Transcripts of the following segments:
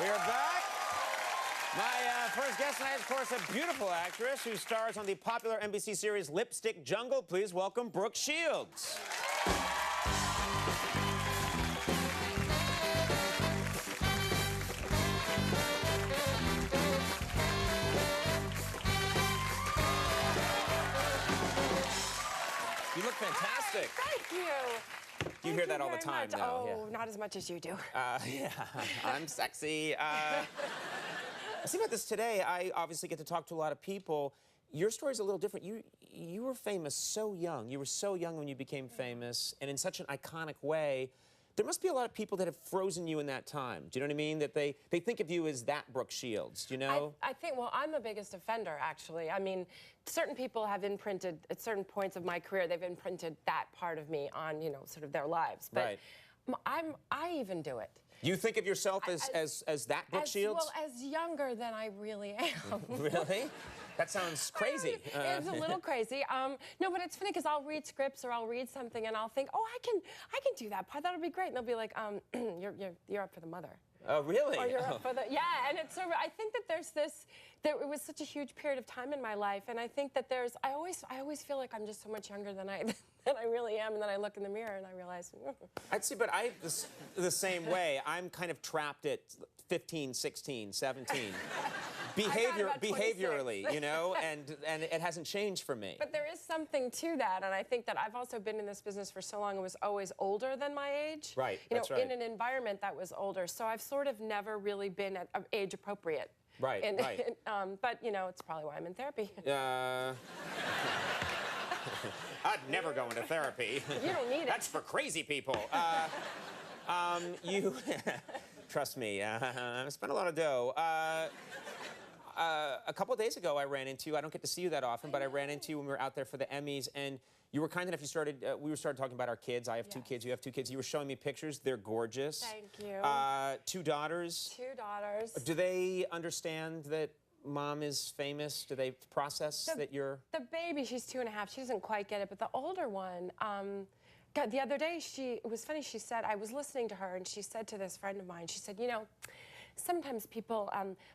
We're back. My first guest tonight is, of course, a beautiful actress who stars on the popular NBC series Lipstick Jungle. Please welcome Brooke Shields. You look fantastic. Thank you. You hear that all the time, though. Oh, yeah. Not as much as you do. Yeah, I'm sexy. I see about this today. I obviously get to talk to a lot of people. Your story's a little different. You were famous so young. You were so young when you became famous, and in such an iconic way. There must be a lot of people that have frozen you in that time. Do you know what I mean? That they think of you as that Brooke Shields, do you know? I think, well, I'm the biggest offender, actually. I mean, certain people have imprinted, at certain points of my career, they've imprinted that part of me on, you know, sort of their lives. But right. I even do it. You think of yourself as that Brooke Shields? Well, as younger than I really am. Really? That sounds crazy. It's a little crazy. No, but it's funny because I'll read scripts or I'll read something and I'll think, oh, I can do that part. That'll be great. And they'll be like, you're up for the mother. Oh, really? Or you're up for the, yeah, and it's sort of, I think that it was such a huge period of time in my life, and I think that I always feel like I'm just so much younger than I really am, and then I look in the mirror and I realize. I'd see, but I'm the same way. I'm kind of trapped at 15, 16, 17. Behaviorally, you know, and it hasn't changed for me. But there is something to that, and I think that I've also been in this business for so long and was always older than my age. Right, that's right. In an environment that was older, so I've sort of never really been at age appropriate. Right, right. But, you know, it's probably why I'm in therapy. I'd never go into therapy. You don't need it. That's for crazy people. Trust me, I spent a lot of dough. A couple of days ago, I ran into you. I don't get to see you that often, but I ran into you when we were out there for the Emmys, and you were kind enough. We started talking about our kids. I have two kids. You have two kids. You were showing me pictures. They're gorgeous. Thank you. 2 daughters. 2 daughters. Do they understand that Mom is famous? Do they process that you're... The baby, she's 2.5. She doesn't quite get it, but the older one, God, the other day, it was funny, she said, I was listening to her, and she said to this friend of mine, she said, you know, sometimes people,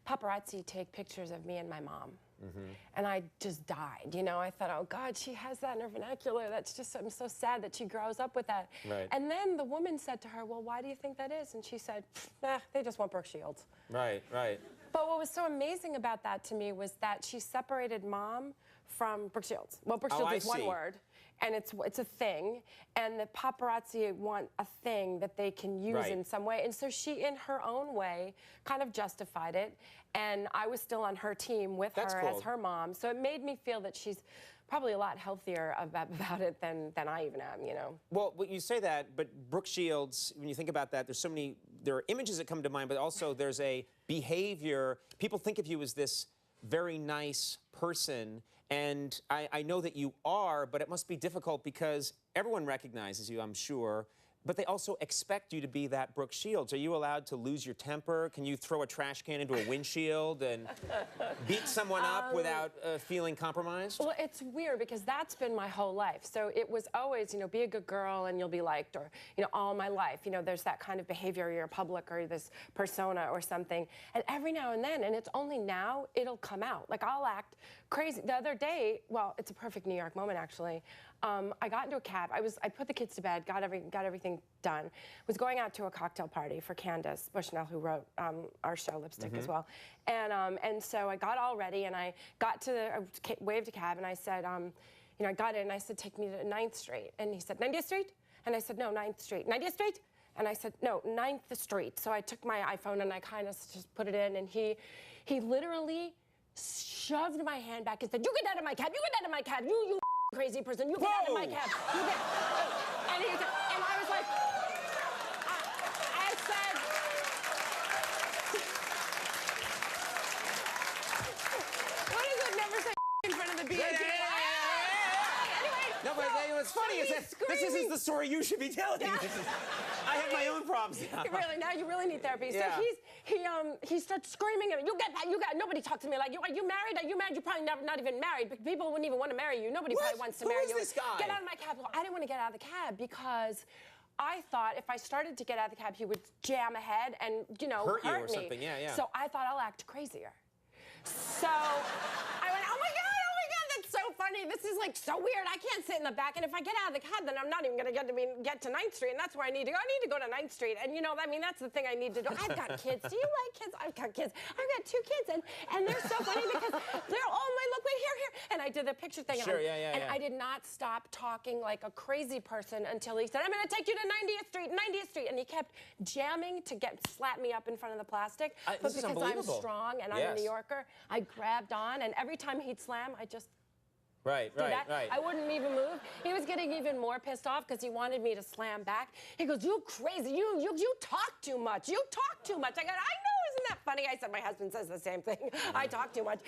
paparazzi take pictures of me and my mom. Mm-hmm. And I just died, you know. I thought, oh, God, she has that in her vernacular. That's just, I'm so sad that she grows up with that. Right. And then the woman said to her, well, why do you think that is? And she said, nah, they just want Brooke Shields. Right, right. But what was so amazing about that to me was that she separated Mom from Brooke Shields. Well, Brooke Shields is one word, and it's a thing, and the paparazzi want a thing that they can use in some way. And so she, in her own way, kind of justified it, and I was still on her team with her as her mom. So it made me feel that she's probably a lot healthier about it than I even am, you know. Well, you say that, but Brooke Shields, when you think about that, there are images that come to mind, but also there's a behavior. People think of you as this very nice person, and I know that you are, but it must be difficult because everyone recognizes you, I'm sure, but they also expect you to be that Brooke Shields. Are you allowed to lose your temper? Can you throw a trash can into a windshield and beat someone up without feeling compromised? Well, it's weird because that's been my whole life. So it was always, you know, be a good girl and you'll be liked, or, you know, all my life. You know, there's that kind of behavior, you're public or this persona or something. And every now and then, and it's only now, it'll come out. Like, I'll act crazy. The other day, well, it's a perfect New York moment, actually. I got into a cab. I put the kids to bed, got everything done. Was going out to a cocktail party for Candace Bushnell, who wrote our show Lipstick as well. And so I got all ready, and I got to waved a cab, and I said, you know, I got in, and I said, take me to 9th Street. And he said, 90th Street? And I said, no, 9th Street. 90th Street? And I said, no, 9th Street. So I took my iPhone and I kind of just put it in, and he literally shoved my hand back and said, you get out of my cab, you get out of my cab, you crazy person, you get out of my cab. And I was like, I said, what is it, never say in front of the BAG? Anyway, no, but what's funny is that this isn't the story you should be telling. Yeah. I have my own problems now. Really, now you really need therapy. Yeah. So he starts screaming at me, you get that, nobody talk to me like you. Are you married? Are you married? You're probably not even married. People wouldn't even want to marry you. Nobody probably wants to marry you. Who is this guy? Get out of my cab. Well, I didn't want to get out of the cab because I thought if I started to get out of the cab, he would jam ahead and, you know, hurt you or me. something. Yeah, yeah. So I thought I'll act crazier. So I went, oh my God, that's so funny. This is like so weird. I can't sit in the back. And if I get out of the cab, then I'm not even going to get to 9th Street. And that's where I need to go. I need to go to 9th Street. And, you know, I mean, that's the thing I need to do. I've got kids. Do you like kids? I've got kids. I've got 2 kids. And they're so funny because they're, oh, my, look, wait, here. And I did the picture thing. Sure, and I did not stop talking like a crazy person until he said, I'm going to take you to 90th Street, 90th Street. And he kept jamming to slap me up in front of the plastic. But this is because I'm unbelievable. strong and I'm a New Yorker, I grabbed on. And every time he'd slam, I just Right. I wouldn't even move. He was getting even more pissed off because he wanted me to slam back. He goes, you crazy, you talk too much. You talk too much. I go, I know, isn't that funny? I said, my husband says the same thing. I talk too much.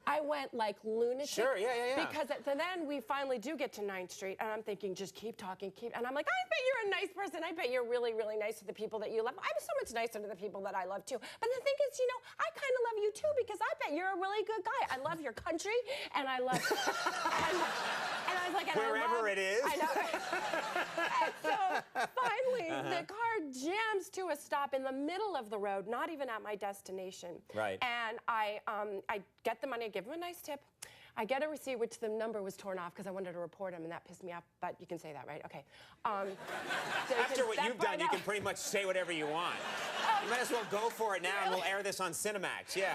I went like lunatic. Sure, yeah. Because then we finally do get to 9th Street, and I'm thinking, just keep talking, and I'm like, I bet you're a nice person. I bet you're really, really nice to the people that you love. I'm so much nicer to the people that I love, too. But the thing is, you know, I kind of love you, too, because I bet you're a really good guy. I love your country, and I love... and I was like... And wherever it is. I know. And so, finally, the car jams to a stop in the middle of the road, not even at my destination. Right. And I get the money, I give him a nice tip. I get a receipt, which the number was torn off because I wanted to report him, and that pissed me off. But you can say that, right? Okay. So After what you've done, you can pretty much say whatever you want. You might as well go for it now, and we'll air this on Cinemax. Yeah.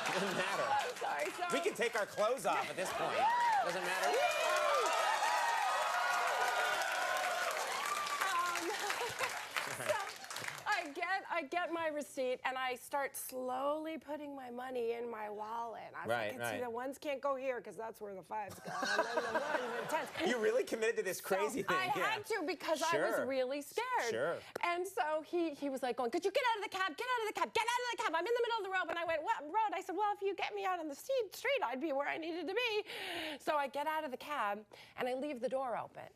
It doesn't matter. I'm sorry. So, We can take our clothes off at this point. Doesn't matter. I get my receipt, and I start slowly putting my money in my wallet. I was like, see, the ones can't go here because that's where the 5s go, and then the 1s and 10s. You really committed to this crazy thing. I had to because I was really scared. Sure. And so he was like going, could you get out of the cab, get out of the cab, get out of the cab. I'm in the middle of the road. And I went, what road? I said, well, if you get me out on the street, I'd be where I needed to be. So I get out of the cab, and I leave the door open.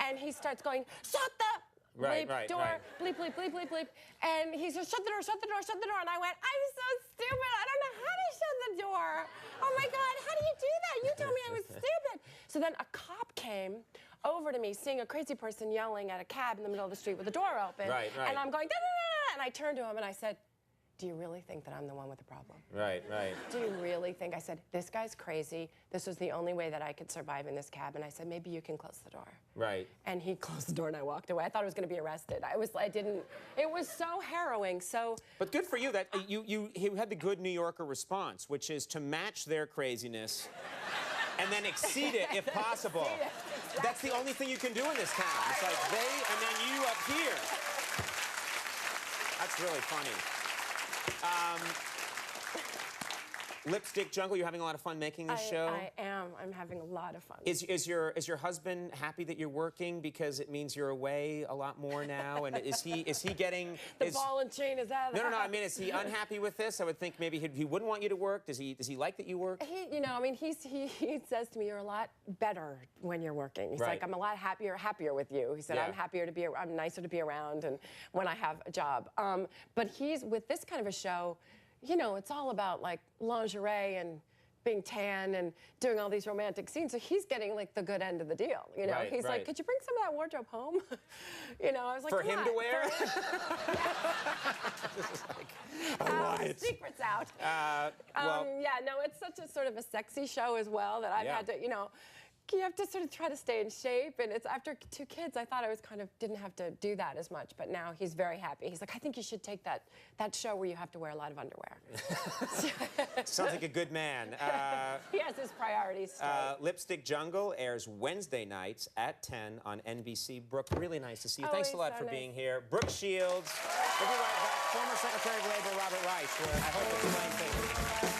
And he starts going, shut the... bleep, door, bleep, bleep, bleep, bleep, bleep. And he says, shut the door, shut the door, shut the door. And I went, I'm so stupid. I don't know how to shut the door. Oh my God, how do you do that? You told me I was stupid. So then a cop came over to me, seeing a crazy person yelling at a cab in the middle of the street with the door open. And I'm going, da-da-da-da. And I turned to him and I said, do you really think that I'm the one with the problem? Right. Do you really think? I said, this guy's crazy. This was the only way that I could survive in this cab. And I said, maybe you can close the door. Right. And he closed the door and I walked away. I thought I was going to be arrested. It was so harrowing. So. But good for you that you had the good New Yorker response, which is to match their craziness and then exceed it if possible. That's the only thing you can do in this town. It's like they and then you up here. That's really funny. Lipstick Jungle, you're having a lot of fun making this show? I am. I'm having a lot of fun. Is your husband happy that you're working because it means you're away a lot more now? And is he getting the ball and chain is out of the No. I mean, is he unhappy with this? I would think maybe he wouldn't want you to work. Does he like that you work? He says to me, you're a lot better when you're working. He's like, I'm a lot happier with you. He said, I'm nicer to be around and when I have a job. But he's with this kind of a show. You know, it's all about like lingerie and being tan and doing all these romantic scenes. So he's getting like the good end of the deal. You know, he's like, could you bring some of that wardrobe home? You know, I was like, for him to wear? I want it. Secrets out. It's such a sort of a sexy show as well that I've had to, you know, you have to sort of try to stay in shape, and it's after 2 kids, I thought I was didn't have to do that as much, but now he's very happy. He's like, I think you should take that show where you have to wear a lot of underwear. Sounds like a good man. He has his priorities straight. Lipstick Jungle airs Wednesday nights at 10 on NBC. Brooke, really nice to see you. Thanks a lot for being here. Brooke Shields. We'll be right back. Former Secretary of Labor Robert Reich. I hope it's playing things.